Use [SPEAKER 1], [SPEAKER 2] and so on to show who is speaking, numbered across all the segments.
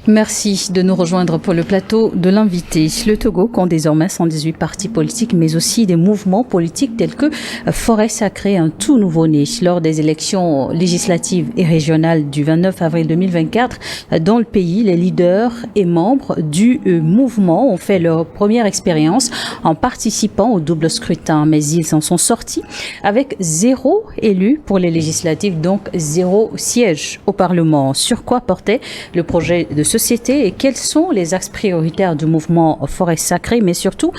[SPEAKER 1] Merci de nous rejoindre pour le plateau de l'invité. Le Togo compte désormais 118 partis politiques, mais aussi des mouvements politiques tels que Forêt Sacrée, un tout nouveau-né. Lors des élections législatives et régionales du 29 avril 2024, dans le pays, les leaders et membres du mouvement ont fait leur première expérience en participant au double scrutin, mais ils en sont sortis avec 0 élu pour les législatives, donc 0 siège au Parlement. Sur quoi portait le projet de société et quels sont les axes prioritaires du mouvement Forêt Sacrée, mais surtout,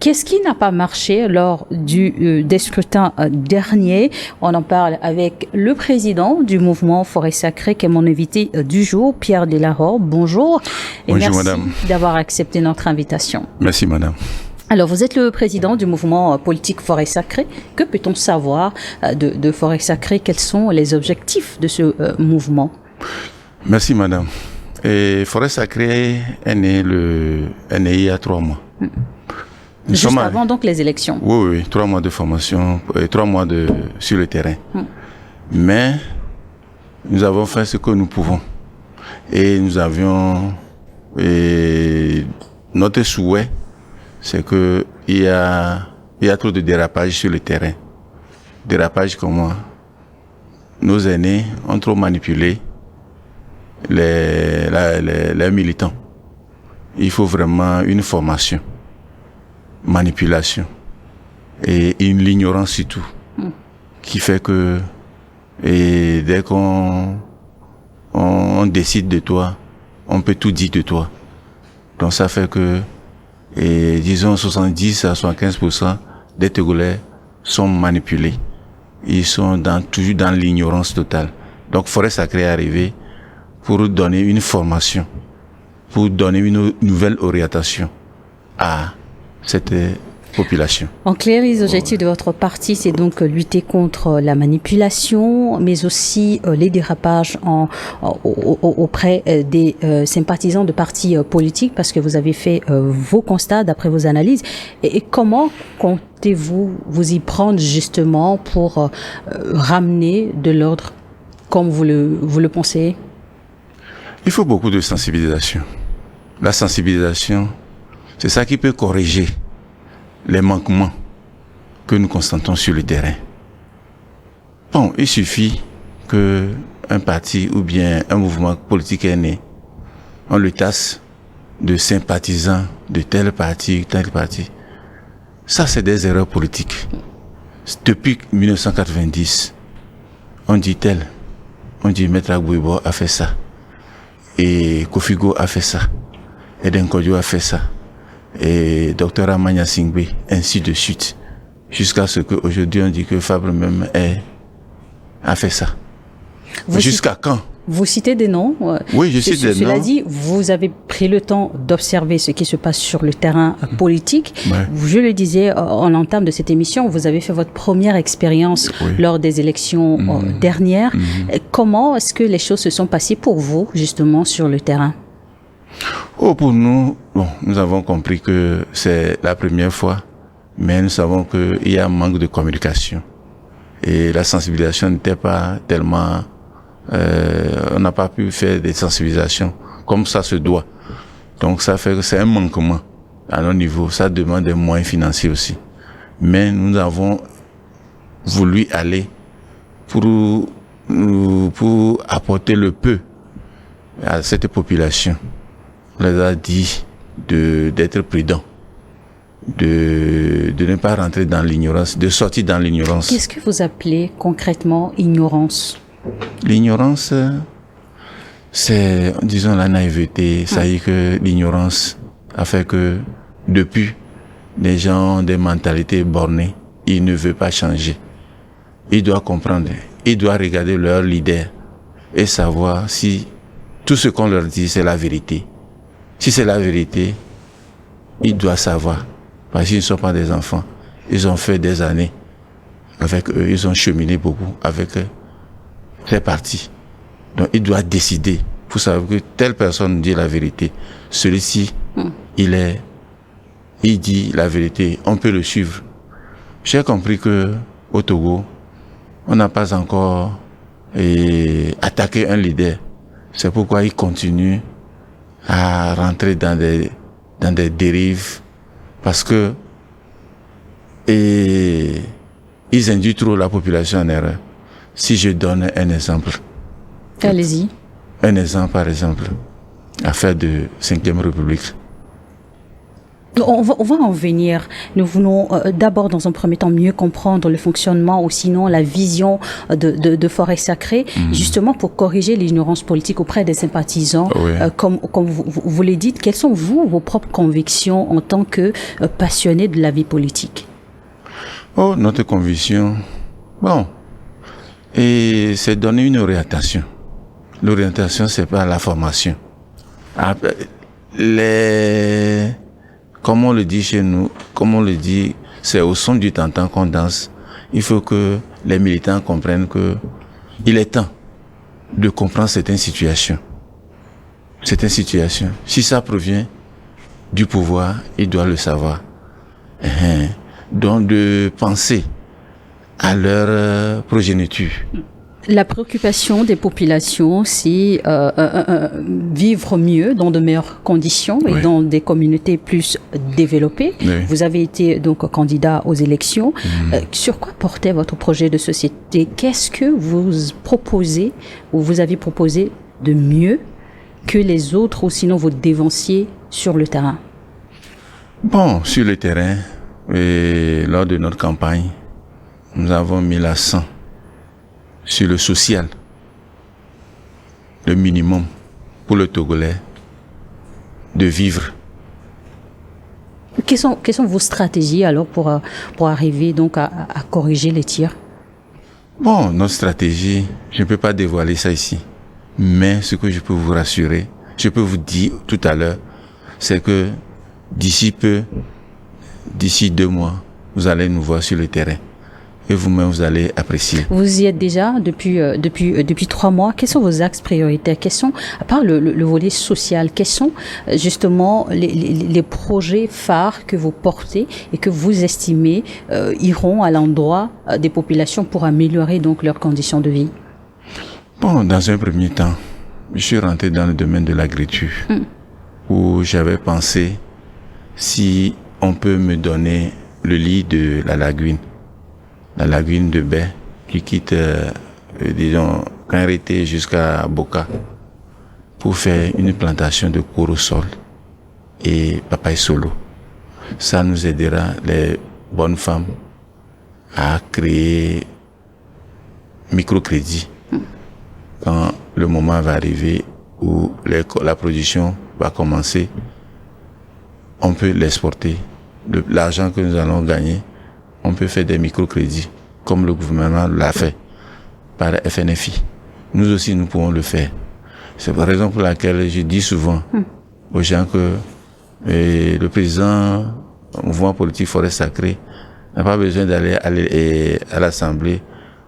[SPEAKER 1] qu'est-ce qui n'a pas marché lors des scrutins derniers? On en parle avec le président du mouvement Forêt Sacrée, qui est mon invité du jour, Pierre Delahore. Bonjour. Et
[SPEAKER 2] bonjour,
[SPEAKER 1] merci
[SPEAKER 2] madame,
[SPEAKER 1] d'avoir accepté notre invitation.
[SPEAKER 2] Merci, madame.
[SPEAKER 1] Alors, vous êtes le président du mouvement politique Forêt Sacrée. Que peut-on savoir de Forêt Sacrée? Quels sont les objectifs de ce mouvement?
[SPEAKER 2] Merci, madame. Et Forêt Sacrée est née il y a 3 mois.
[SPEAKER 1] Juste avant donc les élections.
[SPEAKER 2] Oui, 3 mois de formation, 3 mois sur le terrain. Mais nous avons fait ce que nous pouvons. Et nous avions... notre souhait, c'est qu'il y a trop de dérapage sur le terrain. Dérapage comment? Nos aînés ont trop manipulé les militants. Il faut vraiment une formation, manipulation et l'ignorance surtout, qui fait que dès qu'on décide de toi, on peut tout dire de toi. Donc ça fait que, disons 70 à 75% des Togolais sont manipulés. Ils sont toujours dans l'ignorance totale. Donc Forêt Sacrée est arrivée pour donner une formation, pour donner une nouvelle orientation à cette population.
[SPEAKER 1] En clair, les objectifs de votre parti, c'est donc lutter contre la manipulation, mais aussi les dérapages auprès des sympathisants de partis politiques, parce que vous avez fait vos constats d'après vos analyses. Et comment comptez-vous vous y prendre justement pour ramener de l'ordre comme vous le pensez?
[SPEAKER 2] Il faut beaucoup de sensibilisation. La sensibilisation, c'est ça qui peut corriger les manquements que nous constatons sur le terrain. Bon, il suffit qu'un parti ou bien un mouvement politique est né, on le tasse de sympathisants de tel parti. Ça, c'est des erreurs politiques. Depuis 1990, on dit tel, on dit Maître Agbouibo a fait ça. Et Kofigo a fait ça, et Denkodjo a fait ça, et Dr Amanya Singbe, ainsi de suite, jusqu'à ce qu'aujourd'hui on dit que Fabre même a fait ça. Jusqu'à quand?
[SPEAKER 1] Vous citez des noms.
[SPEAKER 2] Oui, je cite des noms.
[SPEAKER 1] Cela dit, vous avez pris le temps d'observer ce qui se passe sur le terrain politique.
[SPEAKER 2] Ouais.
[SPEAKER 1] Je le disais en entame de cette émission, vous avez fait votre première expérience lors des élections dernières. Comment est-ce que les choses se sont passées pour vous, justement, sur le terrain?
[SPEAKER 2] Pour nous, nous avons compris que c'est la première fois, mais nous savons qu'il y a un manque de communication. Et la sensibilisation n'était pas tellement... on n'a pas pu faire des sensibilisations comme ça se doit. Donc ça fait que c'est un manquement à nos niveaux. Ça demande des moyens financiers aussi. Mais nous avons voulu aller pour apporter le peu à cette population. On les a dit d'être prudents, de ne pas rentrer dans l'ignorance, de sortir dans l'ignorance.
[SPEAKER 1] Qu'est-ce que vous appelez concrètement ignorance?
[SPEAKER 2] L'ignorance, c'est, disons, la naïveté. Ça y est que l'ignorance a fait que, depuis, les gens ont des mentalités bornées. Ils ne veulent pas changer. Ils doivent comprendre. Ils doivent regarder leur leader et savoir si tout ce qu'on leur dit, c'est la vérité. Si c'est la vérité, ils doivent savoir. Parce qu'ils ne sont pas des enfants. Ils ont fait des années avec eux. Ils ont cheminé beaucoup avec eux. C'est parti. Donc, ils doivent décider pour savoir que telle personne dit la vérité. Celui-ci, il dit la vérité. On peut le suivre. J'ai compris que au Togo, on n'a pas encore attaqué un leader. C'est pourquoi il continue à rentrer dans des dérives parce que ils induisent trop la population en erreur. Si je donne un exemple.
[SPEAKER 1] Allez-y.
[SPEAKER 2] Un exemple, par exemple, l'affaire de 5e République.
[SPEAKER 1] On va en venir. Nous voulons d'abord, dans un premier temps, mieux comprendre le fonctionnement ou sinon la vision de Forêt Sacrée, justement pour corriger l'ignorance politique auprès des sympathisants.
[SPEAKER 2] Oui.
[SPEAKER 1] Comme vous l'avez dit, quelles sont vos propres convictions en tant que passionné de la vie politique?
[SPEAKER 2] Oh, notre conviction, bon, et c'est donner une orientation. L'orientation, c'est pas la formation. Comme on le dit chez nous, comme on le dit, c'est au son du tantan qu'on danse. Il faut que les militants comprennent que il est temps de comprendre certaines situations. Certaines situations. Si ça provient du pouvoir, il doit le savoir. Donc de penser à leur progéniture.
[SPEAKER 1] La préoccupation des populations, c'est vivre mieux dans de meilleures conditions et dans des communautés plus développées.
[SPEAKER 2] Oui.
[SPEAKER 1] Vous avez été donc candidat aux élections. Sur quoi portait votre projet de société? Qu'est-ce que vous proposez ou vous avez proposé de mieux que les autres ou sinon vos dévanciers sur le terrain?
[SPEAKER 2] Bon, sur le terrain, et lors de notre campagne, nous avons mis l'accent sur le social, le minimum pour le Togolais de vivre.
[SPEAKER 1] Quelles sont vos stratégies alors pour arriver donc à corriger les tirs?
[SPEAKER 2] Bon, notre stratégie, je ne peux pas dévoiler ça ici, mais ce que je peux vous rassurer, je peux vous dire tout à l'heure, c'est que d'ici 2 mois, vous allez nous voir sur le terrain. Et vous-même, vous allez apprécier.
[SPEAKER 1] Vous y êtes déjà depuis 3 mois. Quels sont vos axes prioritaires? Quels sont, à part le volet social, quels sont justement les projets phares que vous portez et que vous estimez iront à l'endroit des populations pour améliorer donc leurs conditions de vie?
[SPEAKER 2] Bon, dans un premier temps, je suis rentré dans le domaine de l'agriculture où j'avais pensé si on peut me donner le lit de la lagune de Baie qui quitte, disons, Kanrité jusqu'à Boka pour faire une plantation de corosol et papaye solo. Ça nous aidera, les bonnes femmes, à créer microcrédit quand le moment va arriver où la production va commencer. On peut l'exporter. L'argent que nous allons gagner, on peut faire des microcrédits, comme le gouvernement l'a fait par FNFI. Nous aussi, nous pouvons le faire. C'est la raison pour laquelle je dis souvent aux gens que le président du mouvement politique Forêt Sacrée n'a pas besoin d'aller à l'Assemblée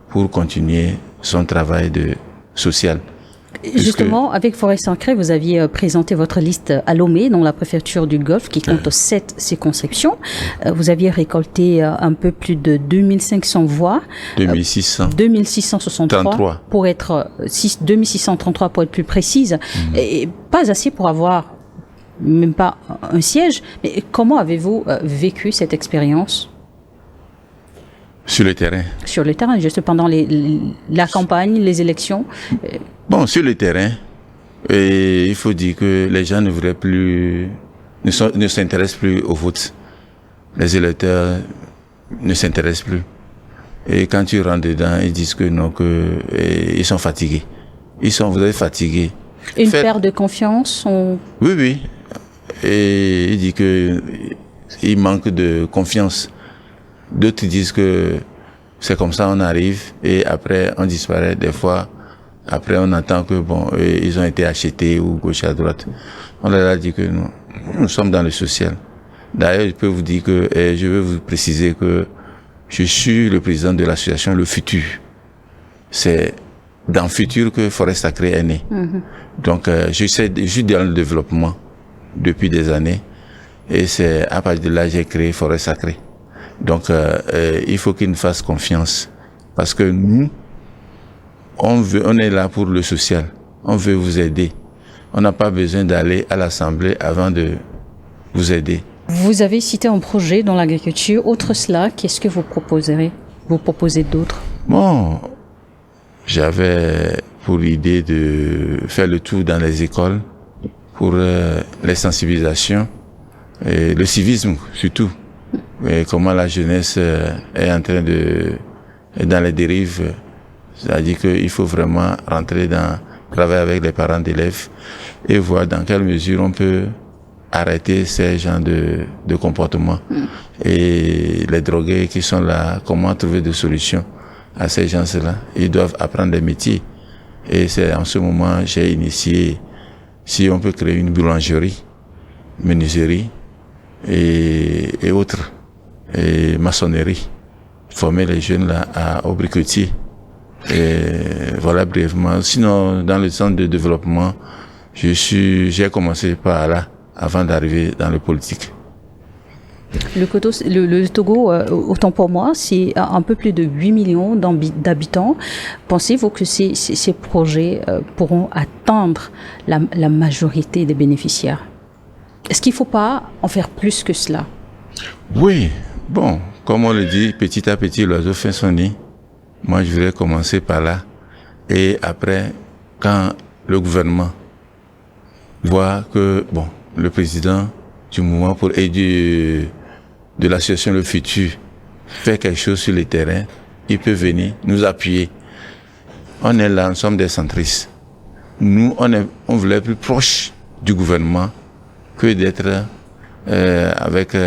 [SPEAKER 2] pour continuer son travail social.
[SPEAKER 1] Justement, avec Forêt Sacrée, vous aviez présenté votre liste à Lomé, dans la préfecture du Golfe, qui compte 7 circonscriptions. Vous aviez récolté un peu plus de 2500 voix. 2663 pour être 2633 pour être plus précise. Et pas assez pour avoir même pas un siège. Mais comment avez-vous vécu cette expérience?
[SPEAKER 2] Sur le terrain.
[SPEAKER 1] Sur le terrain, juste pendant la campagne, les élections.
[SPEAKER 2] Bon, sur le terrain, il faut dire que les gens ne s'intéressent plus au vote. Les électeurs ne s'intéressent plus. Et quand tu rentres dedans, ils disent que non, ils sont fatigués. Vous êtes fatigués.
[SPEAKER 1] Une perte de confiance?
[SPEAKER 2] Oui. Et il dit que il manque de confiance. D'autres disent que c'est comme ça, on arrive et après on disparaît. Des fois, après on entend que ils ont été achetés ou gauche à droite. On leur a dit que nous sommes dans le social. D'ailleurs, je peux vous dire que, je veux vous préciser que je suis le président de l'association Le Futur. C'est dans le futur que Forêt Sacrée est née. Donc, je suis dans le développement depuis des années. Et c'est à partir de là que j'ai créé Forêt Sacrée. Donc, il faut qu'ils nous fassent confiance. Parce que nous, on est là pour le social. On veut vous aider. On n'a pas besoin d'aller à l'Assemblée avant de vous aider.
[SPEAKER 1] Vous avez cité un projet dans l'agriculture. Outre cela, qu'est-ce que vous proposerez? Vous proposez d'autres?
[SPEAKER 2] Bon, j'avais pour idée de faire le tour dans les écoles pour les sensibilisations et le civisme surtout. Et comment la jeunesse est en train dans les dérives. C'est-à-dire qu'il faut vraiment travailler avec les parents d'élèves et voir dans quelle mesure on peut arrêter ces genres de comportements. Et les drogués qui sont là, comment trouver des solutions à ces gens-là. Ils doivent apprendre des métiers. Et c'est en ce moment, j'ai initié, si on peut créer une boulangerie, menuiserie et autres, et maçonnerie. Former les jeunes là au briquetier. Et voilà brièvement. Sinon, dans le centre de développement, j'ai commencé par là avant d'arriver dans le politique.
[SPEAKER 1] Le Togo, autant pour moi, c'est un peu plus de 8 millions d'habitants. Pensez-vous que ces projets pourront atteindre la majorité des bénéficiaires? Est-ce qu'il ne faut pas en faire plus que cela?
[SPEAKER 2] Oui, bon, comme on le dit, petit à petit, l'oiseau fait son nid. Moi, je voudrais commencer par là. Et après, quand le gouvernement voit que, bon, le président du mouvement de l'association Le Futur fait quelque chose sur le terrain, il peut venir nous appuyer. On est là, nous sommes des centristes. Nous, on voulait être plus proche du gouvernement que d'être avec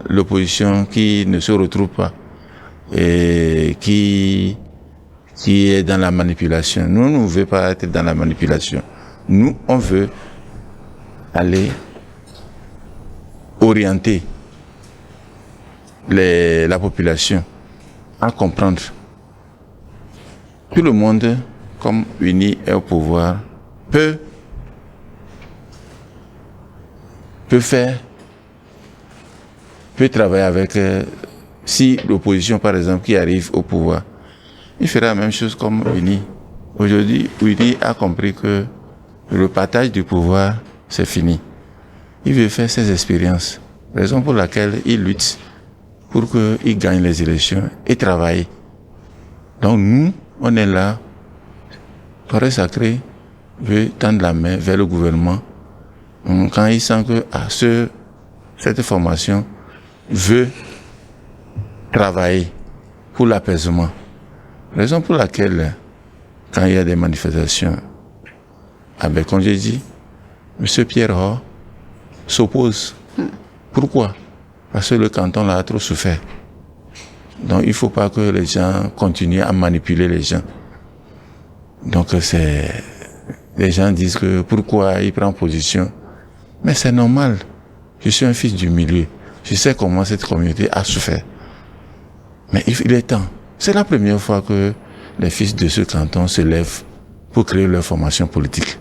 [SPEAKER 2] l'opposition qui ne se retrouve pas et qui est dans la manipulation. Nous ne voulons pas être dans la manipulation. Nous, on veut aller orienter la population à comprendre. Tout le monde, comme uni et au pouvoir, peut travailler avec, si l'opposition, par exemple, qui arrive au pouvoir, il fera la même chose comme UNI. Aujourd'hui, UNI a compris que le partage du pouvoir, c'est fini. Il veut faire ses expériences, raison pour laquelle il lutte pour qu'il gagne les élections et travaille. Donc nous, on est là, Forêt Sacrée veut tendre la main vers le gouvernement. Quand il sent que cette formation veut travailler pour l'apaisement. Raison pour laquelle, quand il y a des manifestations, comme j'ai dit, M. Pierre Hor s'oppose. Pourquoi? Parce que le canton là a trop souffert. Donc il ne faut pas que les gens continuent à manipuler les gens. Donc les gens disent que pourquoi il prend position. Mais c'est normal. Je suis un fils du milieu. Je sais comment cette communauté a souffert. Mais il est temps. C'est la première fois que les fils de ce canton se lèvent pour créer leur formation politique.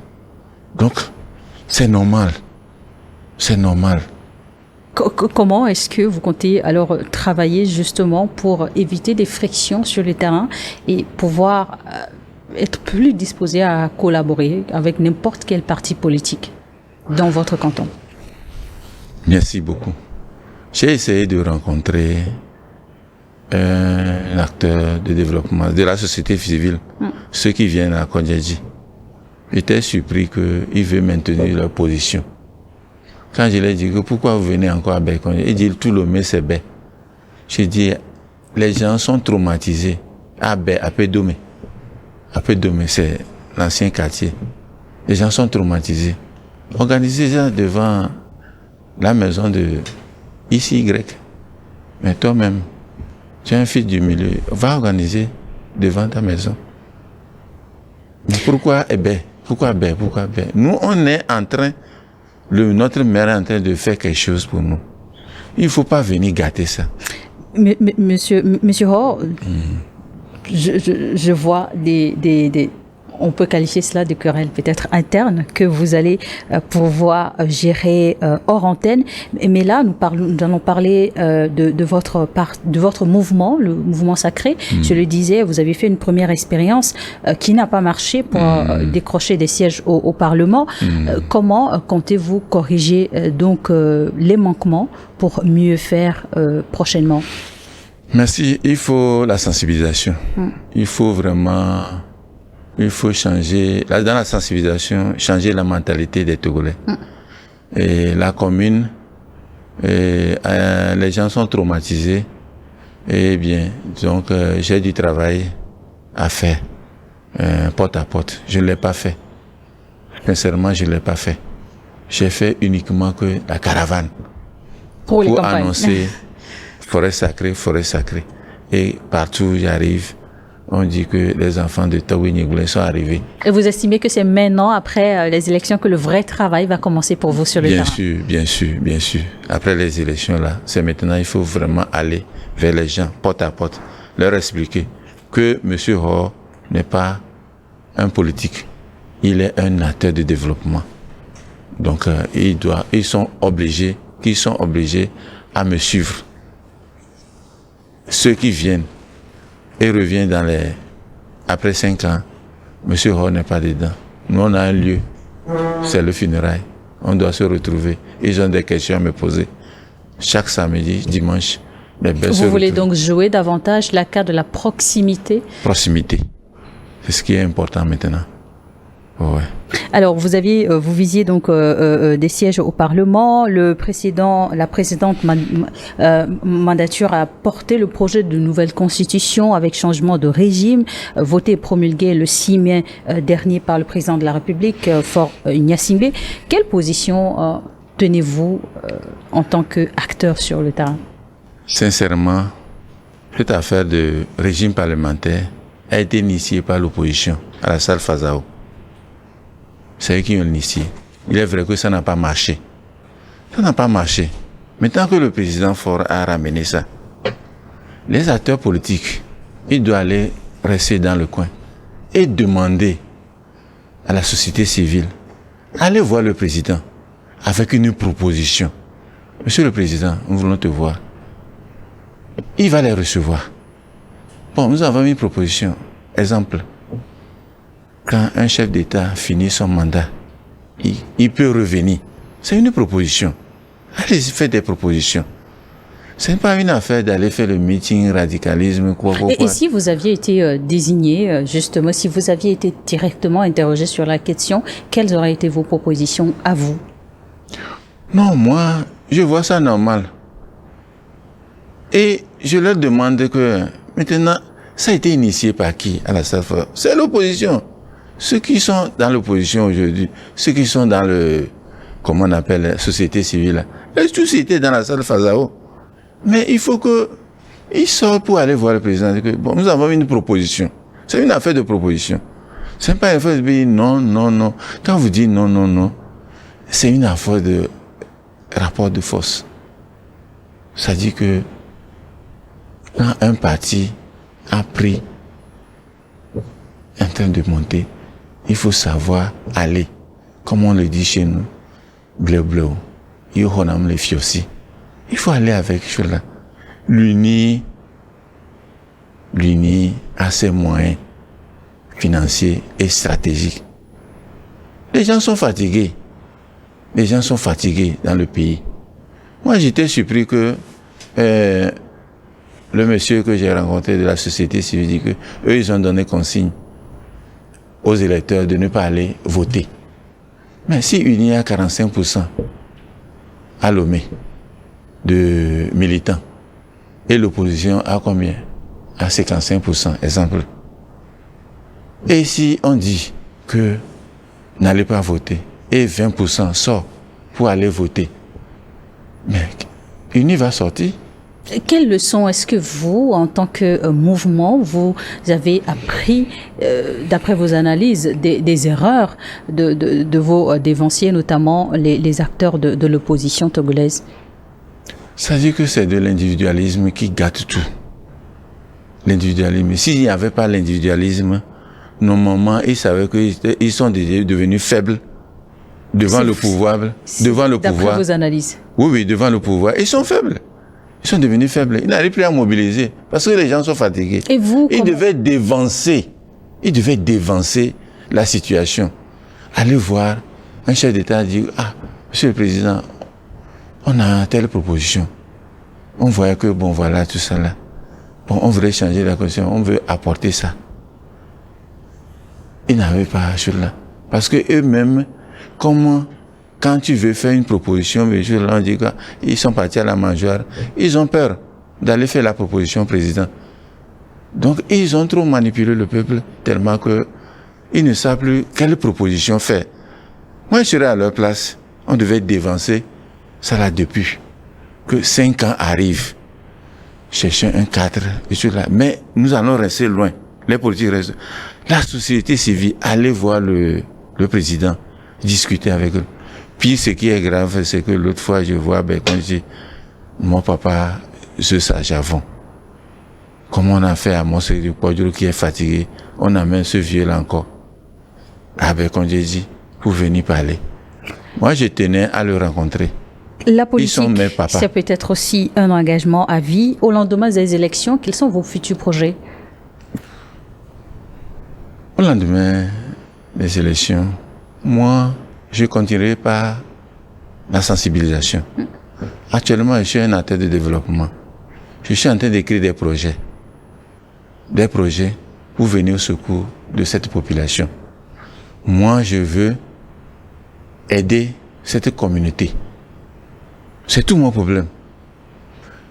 [SPEAKER 2] Donc, c'est normal. C'est normal.
[SPEAKER 1] Comment est-ce que vous comptez alors travailler justement pour éviter des frictions sur le terrain et pouvoir être plus disposé à collaborer avec n'importe quel parti politique dans votre canton?
[SPEAKER 2] Merci beaucoup. J'ai essayé de rencontrer un acteur de développement de la société civile, ceux qui viennent à Kondjedji. J'étais surpris qu'ils veulent maintenir leur position. Quand je leur ai dit que pourquoi vous venez encore à Kondjedji, ils disent tout le monde c'est Bé. J'ai dit les gens sont traumatisés. À Pédomé. À Pédomé, c'est l'ancien quartier. Les gens sont traumatisés. Organisez ça devant la maison de ICY. Mais toi-même, tu es un fils du milieu, va organiser devant ta maison. Mais pourquoi Bé? Pourquoi Bé? Pourquoi Bé? Nous, on est en train, notre maire est en train de faire quelque chose pour nous. Il ne faut pas venir gâter ça.
[SPEAKER 1] Monsieur Hor, je vois on peut qualifier cela de querelle peut-être interne que vous allez pouvoir gérer hors antenne. Mais là, nous allons parler de votre mouvement, le mouvement sacré. Je le disais, vous avez fait une première expérience qui n'a pas marché pour décrocher des sièges au Parlement. Comment comptez-vous corriger donc les manquements pour mieux faire prochainement?
[SPEAKER 2] Merci. Il faut la sensibilisation. Il faut changer, dans la sensibilisation, changer la mentalité des Togolais. Et la commune, les gens sont traumatisés. Et bien, donc, j'ai du travail à faire, porte à porte. Je ne l'ai pas fait. Sincèrement, je ne l'ai pas fait. J'ai fait uniquement que la caravane.
[SPEAKER 1] Pour
[SPEAKER 2] annoncer forêt sacrée, forêt sacrée. Et partout où j'arrive, on dit que les enfants de Taouine sont arrivés.
[SPEAKER 1] Et vous estimez que c'est maintenant, après les élections, que le vrai travail va commencer pour vous sur le terrain?
[SPEAKER 2] Bien sûr. Après les élections, là, c'est maintenant, il faut vraiment aller vers les gens, porte à porte, leur expliquer que M. Ho n'est pas un politique. Il est un acteur de développement. Donc, ils sont obligés à me suivre. Ceux qui viennent et reviennent après 5 ans, M. Ho n'est pas dedans. Nous, on a un lieu, c'est le funérail. On doit se retrouver. Ils ont des questions à me poser. Chaque samedi, dimanche, les belles se
[SPEAKER 1] Vous voulez
[SPEAKER 2] retrouvent.
[SPEAKER 1] donc jouer davantage la carte de la proximité?
[SPEAKER 2] Proximité. C'est ce qui est important maintenant. Ouais.
[SPEAKER 1] Alors, vous visiez donc des sièges au Parlement. La précédente mandature a porté le projet de nouvelle constitution avec changement de régime, voté et promulgué le 6 mai dernier par le président de la République, Faure Gnassingbé. Quelle position tenez-vous en tant qu'acteur sur le terrain?
[SPEAKER 2] Sincèrement, cette affaire de régime parlementaire a été initiée par l'opposition à la salle Fazao. C'est eux qui ont initié. Il est vrai que ça n'a pas marché. Ça n'a pas marché. Mais tant que le président Faure a ramené ça, les acteurs politiques, ils doivent aller rester dans le coin et demander à la société civile, allez voir le président avec une proposition. Monsieur le président, nous voulons te voir. Il va les recevoir. Bon, nous avons une proposition. Exemple. Quand un chef d'État finit son mandat, il peut revenir. C'est une proposition. Allez-y, faites des propositions. Ce n'est pas une affaire d'aller faire le meeting, radicalisme, quoi.
[SPEAKER 1] Et si vous aviez été désigné, justement, si vous aviez été directement interrogé sur la question, quelles auraient été vos propositions à vous?
[SPEAKER 2] Non, moi, je vois ça normal. Et je leur demande que, maintenant, ça a été initié par qui à la salle? C'est l'opposition. Ceux qui sont dans l'opposition aujourd'hui, ceux qui sont dans comment on appelle, la société civile, les tous étaient dans la salle Fazao. Mais il faut ils sortent pour aller voir le président. Bon, nous avons une proposition. C'est une affaire de proposition. C'est pas une affaire de dire non. Quand vous dites non, c'est une affaire de rapport de force. Ça dit que quand un parti a pris en train de monter, il faut savoir aller, comme on le dit chez nous, bleu. Il faut aller avec cela. L'UNI a ses moyens financiers et stratégiques. Les gens sont fatigués. Dans le pays. Moi, j'étais surpris que le monsieur que j'ai rencontré de la société civile dit que eux, ils ont donné consigne aux électeurs de ne pas aller voter. Mais si UNI a 45% à Lomé de militants et l'opposition a combien? À 55%, exemple. Et si on dit que n'allez pas voter et 20% sort pour aller voter, mais UNI va sortir.
[SPEAKER 1] Quelles leçons est-ce que vous, en tant que mouvement, vous avez appris, d'après vos analyses, des erreurs de vos dévanciers, notamment les acteurs de l'opposition togolaise?
[SPEAKER 2] Ça dit que c'est de l'individualisme qui gâte tout. l'individualisme. S'il n'y avait pas l'individualisme, normalement, ils savaient qu'ils sont devenus faibles devant le pouvoir.
[SPEAKER 1] D'après vos analyses.
[SPEAKER 2] Oui, devant le pouvoir. Ils sont faibles. Ils sont devenus faibles. Ils n'arrivent plus à mobiliser parce que les gens sont fatigués.
[SPEAKER 1] Et vous,
[SPEAKER 2] ils devaient dévancer la situation. Aller voir un chef d'État dire, Monsieur le Président, on a telle proposition. On voyait que, bon, voilà, tout ça là. Bon, on voudrait changer la constitution, on veut apporter ça. Ils n'avaient pas cela. Parce que eux-mêmes, quand tu veux faire une proposition, on dit qu'ils sont partis à la mangeoire, ils ont peur d'aller faire la proposition au président. Donc, ils ont trop manipulé le peuple tellement qu'ils ne savent plus quelle proposition faire. Moi, je serais à leur place, on devait dévancer ça là depuis que 5 ans arrivent. Chercher un cadre, mais nous allons rester loin. Les politiques restent. La société civile, allez voir le président, discuter avec eux. Puis ce qui est grave, c'est que l'autre fois, je vois, quand je dis, mon papa, ce Javon. Comment on a fait à mon du Podjou qui est fatigué, on amène ce vieux-là encore. Quand je dis, pour venir parler. Moi, je tenais à le rencontrer.
[SPEAKER 1] La politique, c'est peut-être aussi un engagement à vie. Au lendemain des élections, quels sont vos futurs projets?
[SPEAKER 2] Au lendemain des élections, moi, je continuerai par la sensibilisation. Actuellement, je suis un acteur de développement. Je suis en train d'écrire des projets pour venir au secours de cette population. Moi, je veux aider cette communauté. C'est tout mon problème.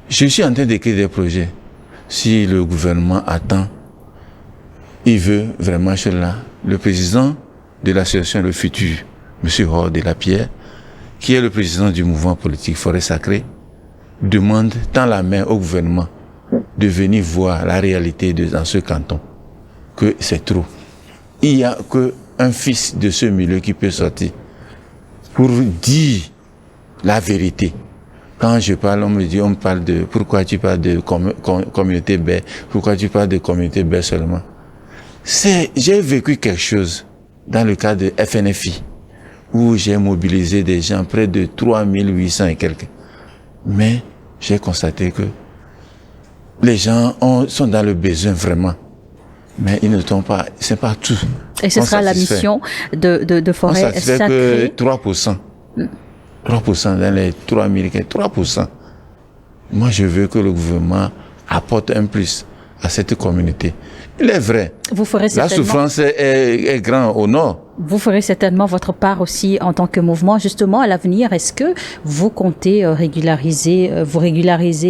[SPEAKER 2] Je suis en train d'écrire des projets. Si le gouvernement attend, il veut vraiment cela. Le président de l'association Le Futur, M. Hor de la Pierre, qui est le président du mouvement politique Forêt Sacrée, tend la main au gouvernement de venir voir la réalité dans ce canton. Que c'est trop. Il n'y a qu'un fils de ce milieu qui peut sortir pour dire la vérité. Quand je parle, on me parle de pourquoi tu parles de communauté B, pourquoi tu parles de communauté B seulement. J'ai vécu quelque chose dans le cadre de FNFI, où j'ai mobilisé des gens, près de 3800 et quelques. Mais j'ai constaté que les gens sont dans le besoin vraiment. Mais ils ne sont pas, c'est pas tout.
[SPEAKER 1] Et ce sera la mission de Forêt Sacrée.
[SPEAKER 2] Que 3%. 3% dans les 3000, 3%. Moi, je veux que le gouvernement apporte un plus à cette communauté. Il est vrai.
[SPEAKER 1] Vous ferez certainement,
[SPEAKER 2] la souffrance est grande au nord.
[SPEAKER 1] Vous ferez certainement votre part aussi en tant que mouvement. Justement, à l'avenir, est-ce que vous comptez régulariser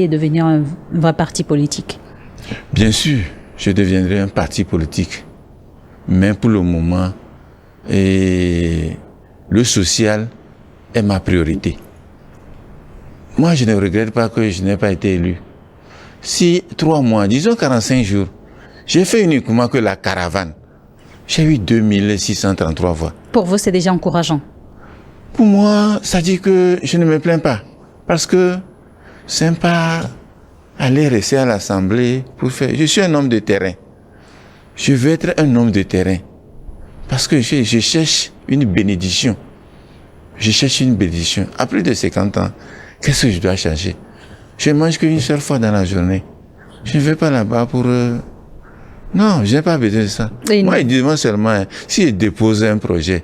[SPEAKER 1] et devenir un vrai parti politique?
[SPEAKER 2] Bien sûr, je deviendrai un parti politique. Mais pour le moment, le social est ma priorité. Moi, je ne regrette pas que je n'ai pas été élu. Si 3 mois, disons 45 jours, j'ai fait uniquement que la caravane, j'ai eu 2633 voix.
[SPEAKER 1] Pour vous, c'est déjà encourageant?
[SPEAKER 2] Pour moi, ça dit que je ne me plains pas. Parce que c'est pas aller rester à l'Assemblée pour faire... Je suis un homme de terrain. Je veux être un homme de terrain. Parce que je cherche une bénédiction. Je cherche une bénédiction. À plus de 50 ans, qu'est-ce que je dois changer? Je mange qu'une seule fois dans la journée. Je ne vais pas là-bas pour... Non, je n'ai pas besoin de ça. Moi, il demande seulement, si je dépose un projet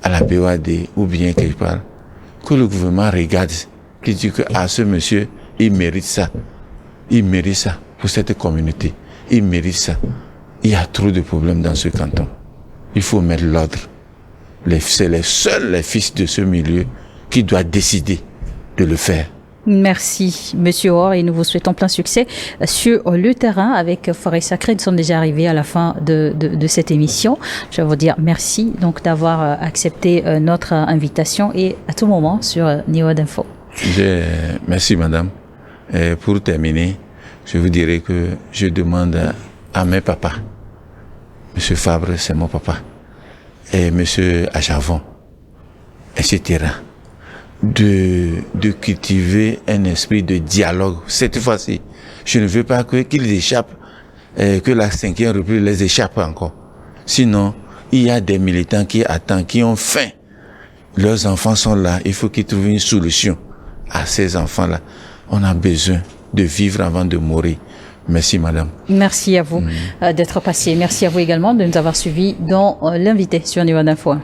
[SPEAKER 2] à la BOAD ou bien quelque part, que le gouvernement regarde, qu'il dit que ce monsieur, il mérite ça. Il mérite ça pour cette communauté. Il mérite ça. Il y a trop de problèmes dans ce canton. Il faut mettre l'ordre. C'est les fils de ce milieu qui doivent décider de le faire.
[SPEAKER 1] Merci, Monsieur Hor, et nous vous souhaitons plein succès sur le terrain avec Forêt Sacrée. Nous sommes déjà arrivés à la fin de cette émission. Je vais vous dire merci donc d'avoir accepté notre invitation et à tout moment sur NIOD Info.
[SPEAKER 2] Merci, madame. Et pour terminer, je vous dirais que je demande à mes papas, Monsieur Fabre, c'est mon papa, et Monsieur Ajavon, etc., de cultiver un esprit de dialogue. Cette fois-ci, Je ne veux pas qu'ils échappent, que la 5e République les échappe encore. Sinon, il y a des militants qui attendent, qui ont faim. Leurs enfants sont là, il faut qu'ils trouvent une solution à ces enfants-là. On a besoin de vivre avant de mourir. Merci, madame.
[SPEAKER 1] Merci à vous d'être passé. Merci à vous également de nous avoir suivis dans l'invité sur Niveau d'Info.